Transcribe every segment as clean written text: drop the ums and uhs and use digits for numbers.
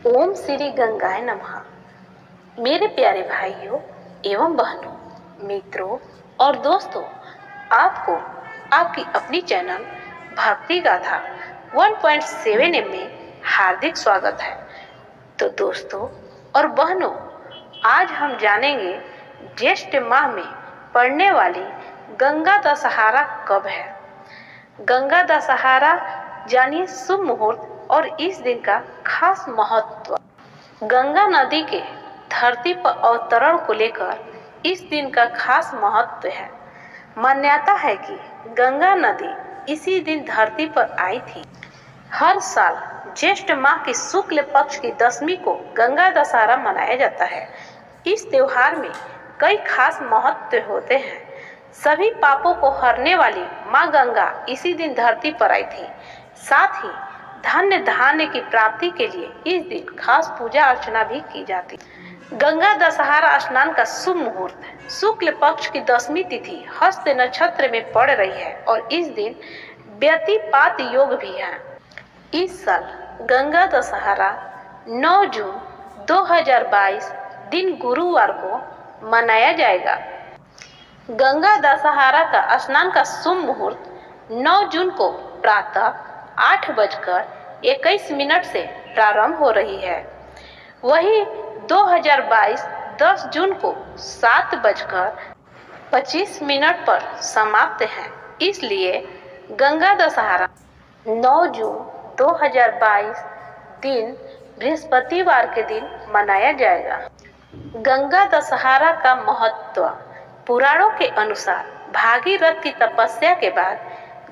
ओम श्री गंगाय नमः। मेरे प्यारे भाइयों एवं बहनों, मित्रों और दोस्तों, आपको आपकी अपनी चैनल भक्ति गाथा 1.7 में हार्दिक स्वागत है। तो दोस्तों और बहनों, आज हम जानेंगे ज्येष्ठ माह में पड़ने वाली गंगा दशहरा कब है। गंगा दशहरा जानिए शुभ मुहूर्त और इस दिन का खास महत्व। गंगा नदी के धरती पर अवतरण को लेकर इस दिन का खास महत्व है। मान्यता है कि गंगा नदी इसी दिन धरती पर आई थी। हर साल ज्येष्ठ माह के शुक्ल पक्ष की दशमी को गंगा दशहरा मनाया जाता है। इस त्योहार में कई खास महत्व होते हैं। सभी पापों को हरने वाली माँ गंगा इसी दिन धरती पर आई थी। साथ ही धन्य धान्य की प्राप्ति के लिए इस दिन खास पूजा अर्चना भी की जाती है। गंगा दशहरा स्नान का शुभ मुहूर्त शुक्ल पक्ष की दशमी तिथि हस्त नक्षत्र में पड़ रही है और इस दिन व्यतिपात योग भी है। इस साल गंगा दशहरा 9 जून 2022 दिन गुरुवार को मनाया जाएगा। गंगा दशहरा का स्नान का शुभ मुहूर्त 9 जून को प्रातः 8:21 से प्रारंभ हो रही है। वहीं 2022 10 जून को 7:25 पर समाप्त है। इसलिए गंगा दशहरा 9 जून 2022 दिन बृहस्पतिवार के दिन मनाया जाएगा। गंगा दशहरा का महत्व। पुराणों के अनुसार भागीरथ की तपस्या के बाद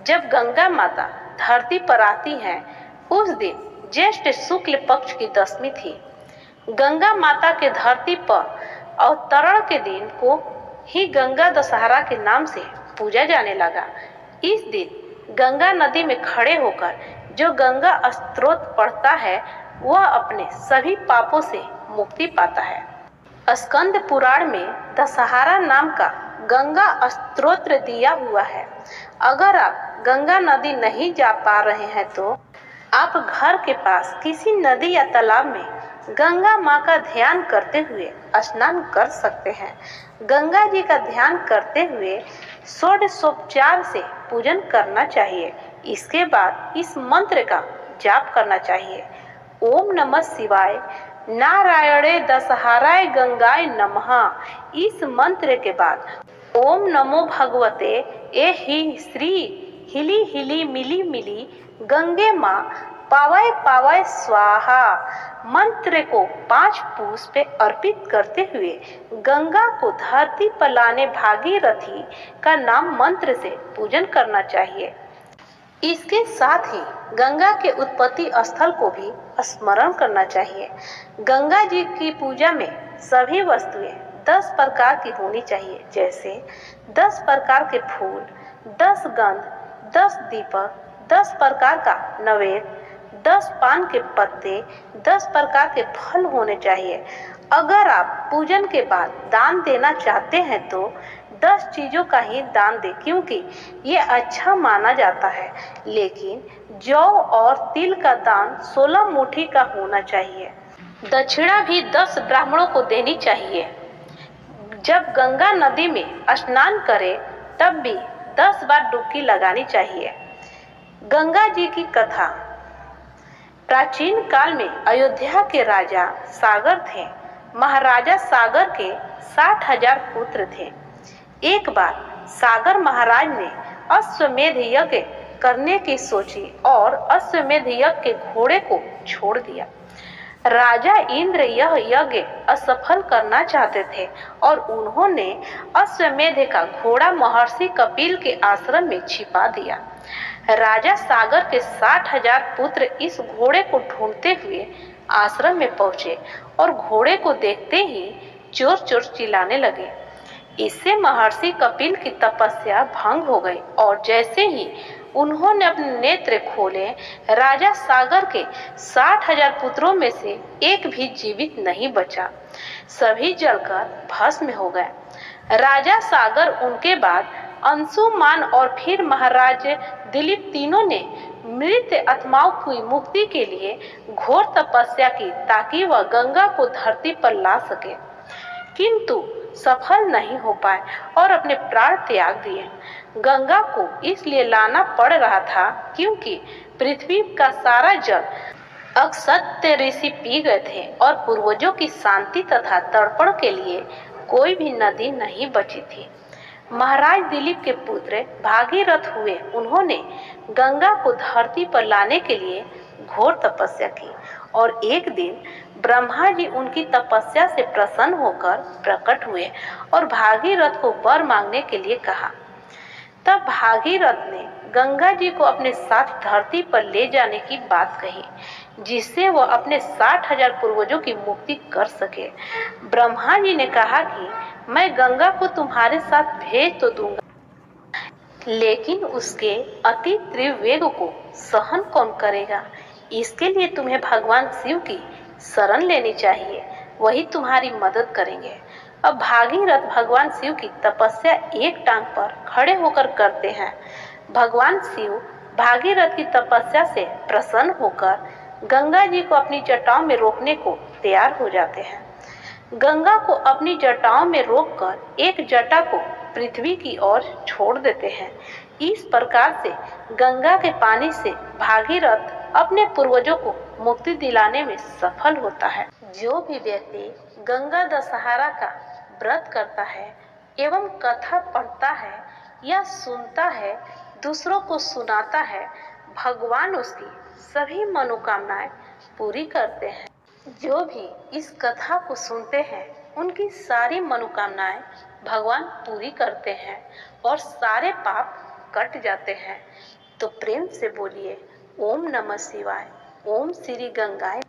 जब गंगा माता धरती पर आती हैं, उस दिन ज्येष्ठ शुक्ल पक्ष की दशमी थी। गंगा माता के धरती पर अवतरण के दिन को ही गंगा दशहरा के नाम से पूजा जाने लगा। इस दिन गंगा नदी में खड़े होकर जो गंगा स्तोत्र पढ़ता है वह अपने सभी पापों से मुक्ति पाता है। स्कंद पुराण में दशहरा नाम का गंगा स्तोत्र दिया हुआ है। अगर आप गंगा नदी नहीं जा पा रहे हैं तो आप घर के पास किसी नदी या तालाब में गंगा माँ का ध्यान करते हुए स्नान कर सकते हैं। गंगा जी का ध्यान करते हुए षोडशोपचार से पूजन करना चाहिए। इसके बाद इस मंत्र का जाप करना चाहिए। ओम नमः शिवाय नारायणे दशहराय गंगाय नमः। इस मंत्र के बाद ओम नमो भगवते ए ही श्री हिली हिली मिली मिली गंगे माँ पावय पावय स्वाहा मंत्र को 5 पुष्प अर्पित करते हुए गंगा को धरती पर लाने भागीरथी का नाम मंत्र से पूजन करना चाहिए। इसके साथ ही गंगा के उत्पत्ति स्थल को भी स्मरण करना चाहिए। गंगा जी की पूजा में सभी वस्तुएं 10 प्रकार की होनी चाहिए, जैसे 10 प्रकार के फूल, 10 गंध, 10 दीपक, 10 प्रकार का नैवेद्य, 10 पान के पत्ते, 10 प्रकार के फल होने चाहिए। अगर आप पूजन के बाद दान देना चाहते हैं तो 10 चीजों का ही दान दें, क्योंकि ये अच्छा माना जाता है। लेकिन जौ और तिल का दान 16 मुट्ठी का होना चाहिए। दक्षिणा भी 10 ब्राह्मणों को देनी चाहिए। जब गंगा नदी में स्नान करें तब भी 10 बार डुबकी लगानी चाहिए। गंगा जी की कथा। प्राचीन काल में अयोध्या के राजा सागर थे। महाराजा सागर के 60,000 पुत्र थे। एक बार सागर महाराज ने अश्वमेध यज्ञ करने की सोची और अश्वमेध यज्ञ के घोड़े को छोड़ दिया। राजा इंद्र यह यज्ञ असफल करना चाहते थे और उन्होंने अश्वमेध का घोड़ा महर्षि कपिल के आश्रम में छिपा दिया। राजा सागर के 60,000 पुत्र इस घोड़े को ढूंढते हुए आश्रम में पहुंचे और घोड़े को देखते ही चोर चोर चिल्लाने लगे। इससे महर्षि कपिल की तपस्या भंग हो गई और जैसे ही उन्होंने अपने नेत्र खोले, राजा सागर के 60,000 पुत्रों में से एक भी जीवित नहीं बचा। सभी जलकर भस्म हो गए। राजा सागर, उनके बाद अंशुमान और फिर महाराज दिलीप तीनों ने मृत आत्माओं की मुक्ति के लिए घोर तपस्या की ताकि वह गंगा को धरती पर ला सके, किंतु सफल नहीं हो पाए और अपने प्राण त्याग दिए। गंगा को इसलिए लाना पड़ रहा था क्योंकि पृथ्वी का सारा जल अगस्त्य ऋषि पी गए थे और पूर्वजों की शांति तथा तर्पण के लिए कोई भी नदी नहीं बची थी। महाराज दिलीप के पुत्र भागीरथ हुए। उन्होंने गंगा को धरती पर लाने के लिए घोर तपस्या की और एक दिन ब्रह्मा जी उनकी तपस्या से प्रसन्न होकर प्रकट हुए और भागीरथ को वर मांगने के लिए कहा। तब भागीरथ ने गंगा जी को अपने साथ धरती पर ले जाने की बात कही, जिससे वह अपने 60,000 पूर्वजों की मुक्ति कर सके। ब्रह्मा जी ने कहा कि मैं गंगा को तुम्हारे साथ भेज तो दूंगा, लेकिन उसके अति तीव्र वेग को सहन कौन करेगा। इसके लिए तुम्हें भगवान शिव की शरण लेनी चाहिए, वही तुम्हारी मदद करेंगे। अब भागीरथ भगवान शिव की तपस्या एक टांग पर खड़े होकर करते हैं। भगवान शिव भागीरथ की तपस्या से प्रसन्न होकर गंगा जी को अपनी जटाओं में रोकने को तैयार हो जाते हैं। गंगा को अपनी जटाओं में रोककर एक जटा को पृथ्वी की ओर छोड़ देते हैं। इस प्रकार से गंगा के पानी से भागीरथ अपने पूर्वजों को मुक्ति दिलाने में सफल होता है। जो भी व्यक्ति गंगा दशहरा का व्रत करता है एवं कथा पढ़ता है या सुनता है, दूसरों को सुनाता है, भगवान उसकी सभी मनोकामनाएं पूरी करते हैं। जो भी इस कथा को सुनते हैं उनकी सारी मनोकामनाएं भगवान पूरी करते हैं और सारे पाप कट जाते हैं। तो प्रेम से बोलिए ओम नमः शिवाय, ओम श्री गंगाए।